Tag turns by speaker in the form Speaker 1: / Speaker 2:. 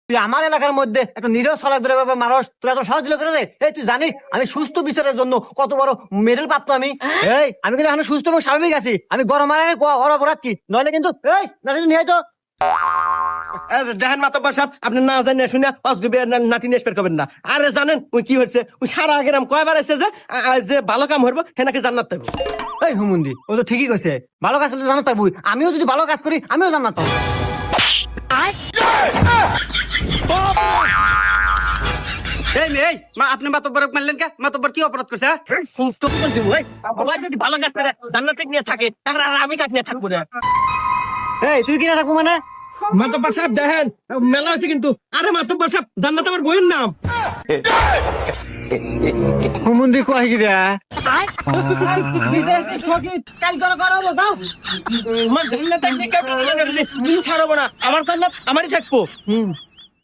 Speaker 1: তুই আমার এলাকার মধ্যে একটা নিরহ সলাক ধরে মানুষ তুই এত সহজ দিল করে রে? এই তুই জানিস আমি সুস্থ বিচারের জন্য কত বড় মেডেল প্রাপ্ত আমি? এই আমি কিন্তু এখন সুস্থ এবং স্বাভাবিক আছি। আমি গরম আর অপরাধ কি নইলে কিন্তু এই নাটি নিয়ে তো
Speaker 2: দেখেন মাতব্বর সাহেব, আপনি না জানেন শুনে নাটি নেসপের করবেন না। আরে জানেন ওই কি হয়েছে, ওই সারা গ্রাম কয়বার এসে যে ভালো কাম হইব সেনাকে জান্নাত পাইব।
Speaker 1: এই হুমুন্দি ও তো ঠিকই কইছে, ভালো কাজ করলে জানাত পাবো। আমিও যদি ভালো কাজ করি আমিও জানাত পাবো।
Speaker 2: এই মা আপনি মাতব্বর মারলেন কে? মাতব্বর কি অপরাধ করছে? যদি ভালো কাজ করে জান্নাতে নিয়ে থাকে আর আমি কাজ নিয়ে থাকবো না।
Speaker 1: এই তুই কিনা থাকবো মানে?
Speaker 2: মাতব্বর সাহেব দেখেন মেলা হয়েছে কিন্তু। আরে মাতব্বর সাহেব জান্নাত আমার বইয়ের নাম।
Speaker 1: হুমুন্দি কয় কি রে?
Speaker 2: আমার জান্নাত ছাড়বো না, আমার জান্নাত আমারই থাকবো।